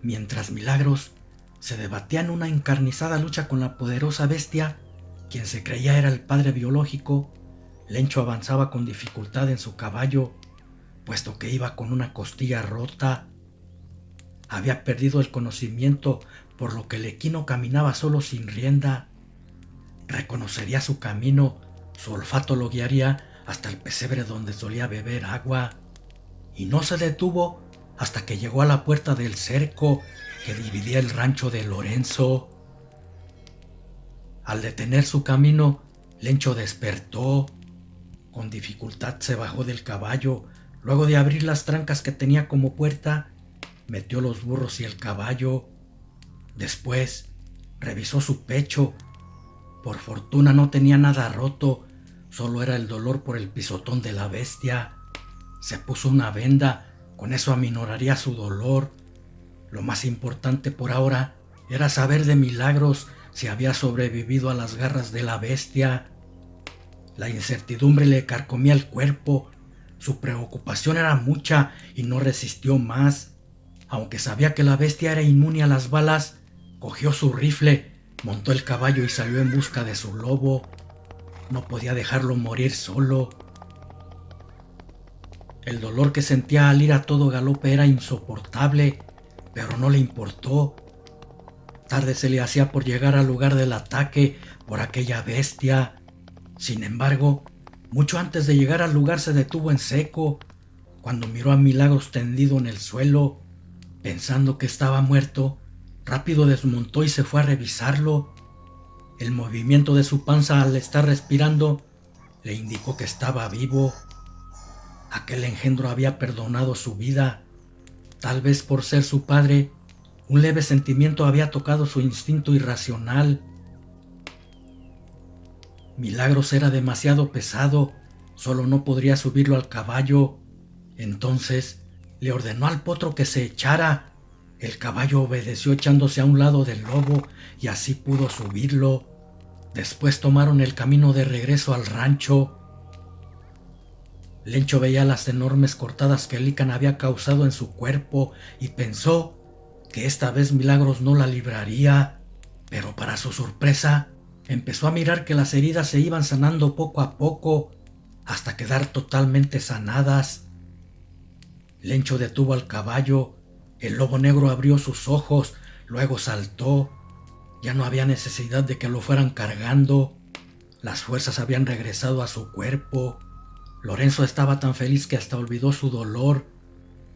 Mientras Milagros se debatía en una encarnizada lucha con la poderosa bestia, quien se creía era el padre biológico, Lencho avanzaba con dificultad en su caballo, puesto que iba con una costilla rota. Había perdido el conocimiento, por lo que el equino caminaba solo sin rienda. Reconocería su camino, su olfato lo guiaría hasta el pesebre donde solía beber agua, y no se detuvo hasta que llegó a la puerta del cerco que dividía el rancho de Lorenzo. Al detener su camino, Lencho despertó. Con dificultad se bajó del caballo. Luego de abrir las trancas que tenía como puerta, metió los burros y el caballo. Después revisó su pecho. Por fortuna no tenía nada roto, solo era el dolor por el pisotón de la bestia. Se puso una venda, con eso aminoraría su dolor. Lo más importante por ahora era saber de Milagros si había sobrevivido a las garras de la bestia. La incertidumbre le carcomía el cuerpo. Su preocupación era mucha y no resistió más. Aunque sabía que la bestia era inmune a las balas, cogió su rifle, montó el caballo y salió en busca de su lobo. No podía dejarlo morir solo. El dolor que sentía al ir a todo galope era insoportable, pero no le importó. Tarde se le hacía por llegar al lugar del ataque por aquella bestia. Sin embargo, mucho antes de llegar al lugar se detuvo en seco. Cuando miró a Milagros tendido en el suelo, pensando que estaba muerto, rápido desmontó y se fue a revisarlo. El movimiento de su panza al estar respirando le indicó que estaba vivo. Aquel engendro había perdonado su vida. Tal vez por ser su padre, un leve sentimiento había tocado su instinto irracional. Milagros era demasiado pesado, solo no podría subirlo al caballo. Entonces le ordenó al potro que se echara. El caballo obedeció echándose a un lado del lobo y así pudo subirlo. Después tomaron el camino de regreso al rancho. Lencho veía las enormes cortadas que Lican había causado en su cuerpo y pensó que esta vez Milagros no la libraría, pero para su sorpresa empezó a mirar que las heridas se iban sanando poco a poco hasta quedar totalmente sanadas. Lencho detuvo al caballo. El lobo negro abrió sus ojos, luego saltó. Ya no había necesidad de que lo fueran cargando. Las fuerzas habían regresado a su cuerpo. Lorenzo estaba tan feliz que hasta olvidó su dolor,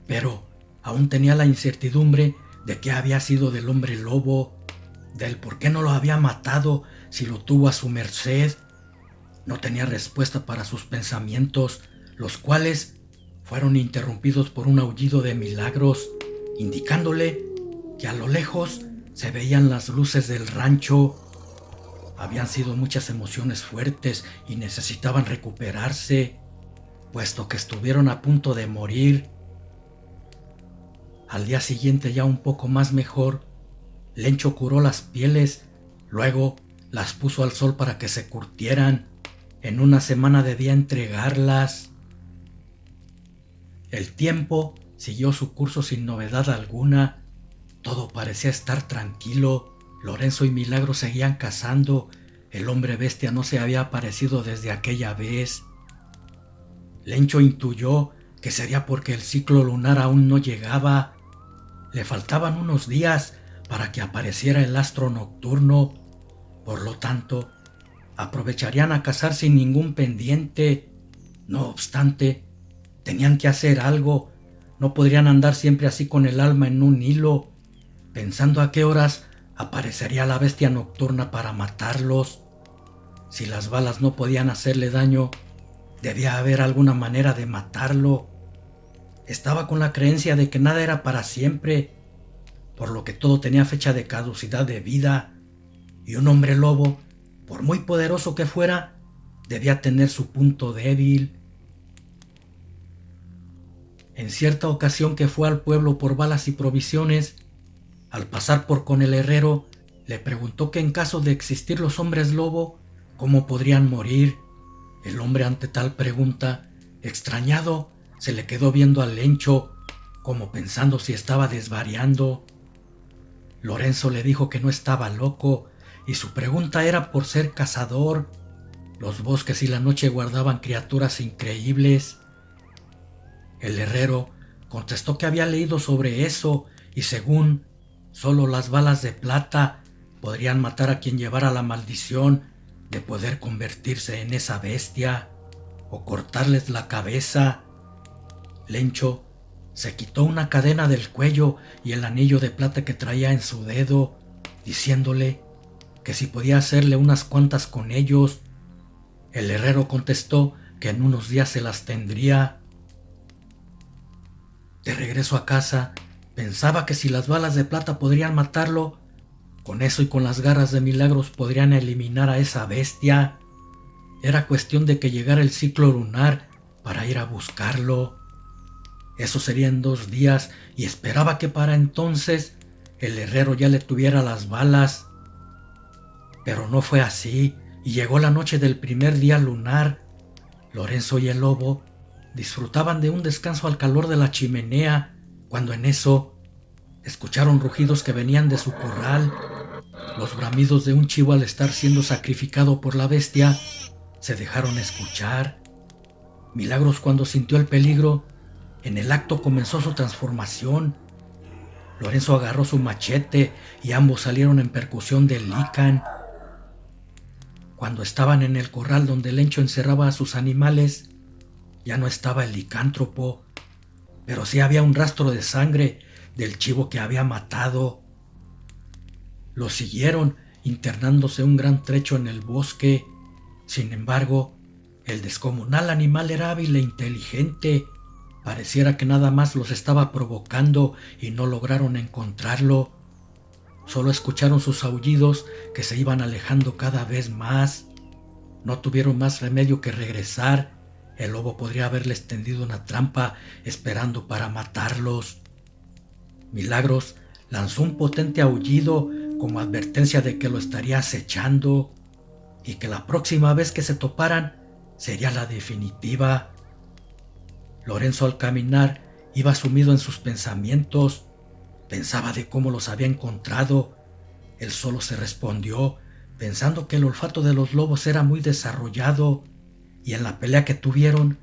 pero aún tenía la incertidumbre de qué había sido del hombre lobo, del por qué no lo había matado si lo tuvo a su merced. No tenía respuesta para sus pensamientos, los cuales fueron interrumpidos por un aullido de Milagros, indicándole que a lo lejos se veían las luces del rancho. Habían sido muchas emociones fuertes y necesitaban recuperarse, puesto que estuvieron a punto de morir. Al día siguiente, ya un poco más mejor, Lencho curó las pieles, luego las puso al sol para que se curtieran. En una semana debía entregarlas. El tiempo siguió su curso sin novedad alguna. Todo parecía estar tranquilo. Lorenzo y Milagro seguían cazando. El hombre bestia no se había aparecido desde aquella vez. Lencho intuyó que sería porque el ciclo lunar aún no llegaba. Le faltaban unos días para que apareciera el astro nocturno. Por lo tanto, aprovecharían a cazar sin ningún pendiente. No obstante, tenían que hacer algo. No podrían andar siempre así con el alma en un hilo, pensando a qué horas aparecería la bestia nocturna para matarlos. Si las balas no podían hacerle daño, debía haber alguna manera de matarlo. Estaba con la creencia de que nada era para siempre, por lo que todo tenía fecha de caducidad de vida, y un hombre lobo, por muy poderoso que fuera, debía tener su punto débil. En cierta ocasión que fue al pueblo por balas y provisiones, al pasar por con el herrero, le preguntó que en caso de existir los hombres lobo, ¿cómo podrían morir? El hombre, ante tal pregunta, extrañado, se le quedó viendo al Lencho, como pensando si estaba desvariando. Lorenzo le dijo que no estaba loco y su pregunta era por ser cazador. Los bosques y la noche guardaban criaturas increíbles. El herrero contestó que había leído sobre eso y según solo las balas de plata podrían matar a quien llevara la maldición de poder convertirse en esa bestia o cortarles la cabeza. Lencho se quitó una cadena del cuello y el anillo de plata que traía en su dedo, diciéndole que si podía hacerle unas cuantas con ellos. El herrero contestó que en unos días se las tendría. De regreso a casa, pensaba que si las balas de plata podrían matarlo, con eso y con las garras de Milagros podrían eliminar a esa bestia. Era cuestión de que llegara el ciclo lunar para ir a buscarlo. Eso sería en 2 días y esperaba que para entonces el herrero ya le tuviera las balas. Pero no fue así y llegó la noche del primer día lunar. Lorenzo y el lobo disfrutaban de un descanso al calor de la chimenea cuando en eso escucharon rugidos que venían de su corral. Los bramidos de un chivo al estar siendo sacrificado por la bestia se dejaron escuchar. Milagros, cuando sintió el peligro, en el acto comenzó su transformación. Lorenzo agarró su machete y ambos salieron en percusión del lícan. Cuando estaban en el corral donde Lencho encerraba a sus animales, ya no estaba el licántropo, pero sí había un rastro de sangre del chivo que había matado. Lo siguieron, internándose un gran trecho en el bosque. Sin embargo, el descomunal animal era hábil e inteligente. Pareciera que nada más los estaba provocando y no lograron encontrarlo. Solo escucharon sus aullidos que se iban alejando cada vez más. No tuvieron más remedio que regresar. El lobo podría haberles tendido una trampa esperando para matarlos. Milagros lanzó un potente aullido como advertencia de que lo estaría acechando y que la próxima vez que se toparan sería la definitiva. Lorenzo, al caminar, iba sumido en sus pensamientos. Pensaba de cómo los había encontrado. Él solo se respondió, pensando que el olfato de los lobos era muy desarrollado, y en la pelea que tuvieron,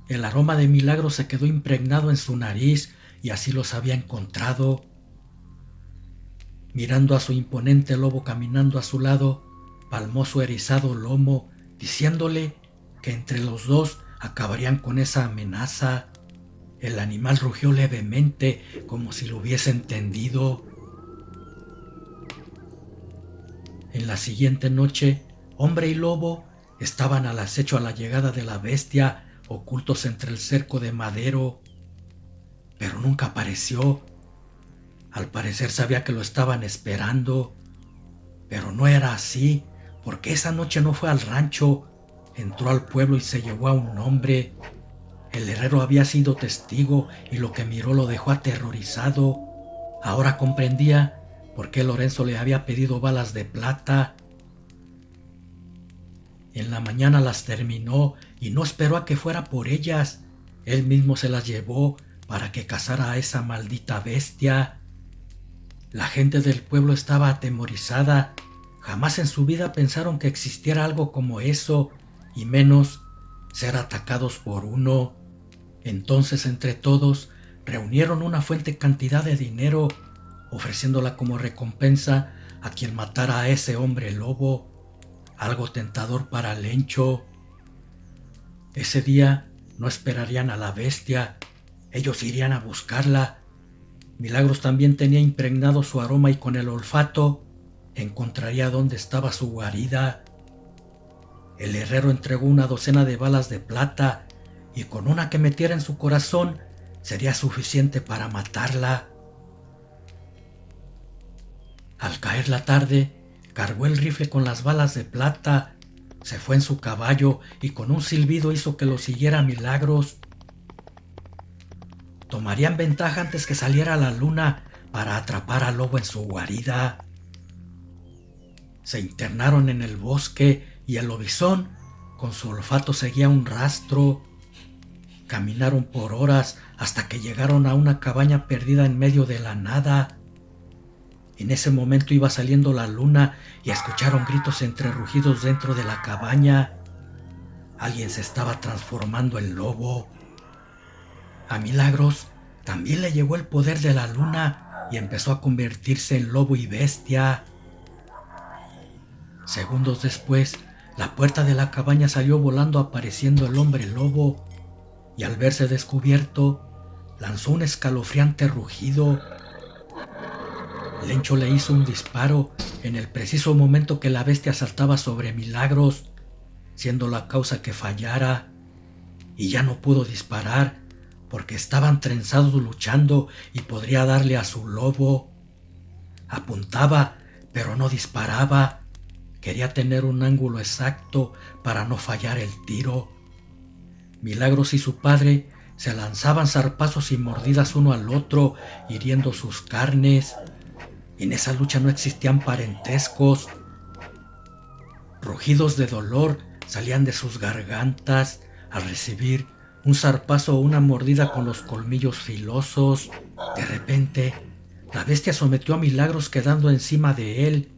el aroma de Milagros se quedó impregnado en su nariz y así los había encontrado. Mirando a su imponente lobo caminando a su lado, palmó su erizado lomo, diciéndole que entre los dos acabarían con esa amenaza. El animal rugió levemente, como si lo hubiese entendido. En la siguiente noche, hombre y lobo estaban al acecho a la llegada de la bestia, ocultos entre el cerco de madero. Pero nunca apareció. Al parecer sabía que lo estaban esperando. Pero no era así, porque esa noche no fue al rancho. Entró al pueblo y se llevó a un hombre. El herrero había sido testigo y lo que miró lo dejó aterrorizado. Ahora comprendía por qué Lorenzo le había pedido balas de plata. En la mañana las terminó y no esperó a que fuera por ellas. Él mismo se las llevó para que cazara a esa maldita bestia. La gente del pueblo estaba atemorizada. Jamás en su vida pensaron que existiera algo como eso, y menos ser atacados por uno. Entonces, entre todos, reunieron una fuerte cantidad de dinero, ofreciéndola como recompensa a quien matara a ese hombre lobo. Algo tentador para Lencho. Ese día no esperarían a la bestia, ellos irían a buscarla. Milagros también tenía impregnado su aroma y con el olfato encontraría dónde estaba su guarida. El herrero entregó una docena de balas de plata y con una que metiera en su corazón sería suficiente para matarla. Al caer la tarde, cargó el rifle con las balas de plata, se fue en su caballo y con un silbido hizo que lo siguiera Milagros. Tomarían ventaja antes que saliera la luna para atrapar al lobo en su guarida. Se internaron en el bosque y el lobizón, con su olfato, seguía un rastro. Caminaron por horas hasta que llegaron a una cabaña perdida en medio de la nada. En ese momento iba saliendo la luna y escucharon gritos entre rugidos dentro de la cabaña. Alguien se estaba transformando en lobo. A Milagros también le llegó el poder de la luna y empezó a convertirse en lobo y bestia. Segundos después, la puerta de la cabaña salió volando apareciendo el hombre lobo y al verse descubierto, lanzó un escalofriante rugido. Lencho le hizo un disparo en el preciso momento que la bestia saltaba sobre Milagros, siendo la causa que fallara, y ya no pudo disparar porque estaban trenzados luchando y podría darle a su lobo. Apuntaba, pero no disparaba. Quería tener un ángulo exacto para no fallar el tiro. Milagros y su padre se lanzaban zarpazos y mordidas uno al otro, hiriendo sus carnes. En esa lucha no existían parentescos. Rugidos de dolor salían de sus gargantas al recibir un zarpazo o una mordida con los colmillos filosos. De repente, la bestia sometió a Milagros quedando encima de él.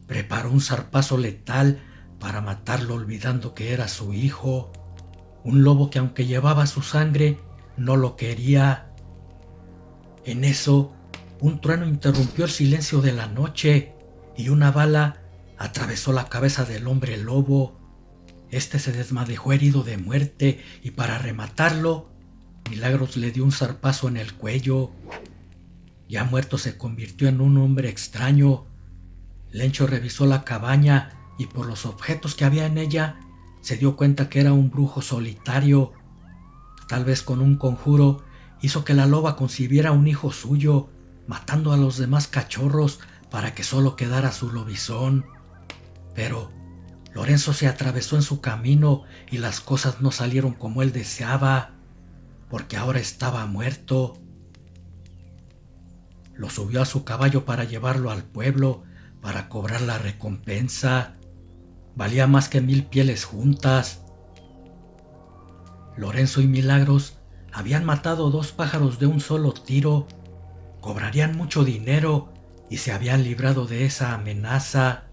Preparó un zarpazo letal para matarlo olvidando que era su hijo. Un lobo que aunque llevaba su sangre, no lo quería. En eso, un trueno interrumpió el silencio de la noche y una bala atravesó la cabeza del hombre lobo. Este se desmadejó herido de muerte y para rematarlo, Milagros le dio un zarpazo en el cuello. Ya muerto se convirtió en un hombre extraño. Lencho revisó la cabaña y por los objetos que había en ella se dio cuenta que era un brujo solitario. Tal vez con un conjuro hizo que la loba concibiera un hijo suyo, matando a los demás cachorros para que solo quedara su lobizón. Pero Lorenzo se atravesó en su camino y las cosas no salieron como él deseaba, porque ahora estaba muerto. Lo subió a su caballo para llevarlo al pueblo, para cobrar la recompensa. Valía más que 1000 pieles juntas. Lorenzo y Milagros habían matado 2 pájaros de un solo tiro. Cobrarían mucho dinero y se habían librado de esa amenaza.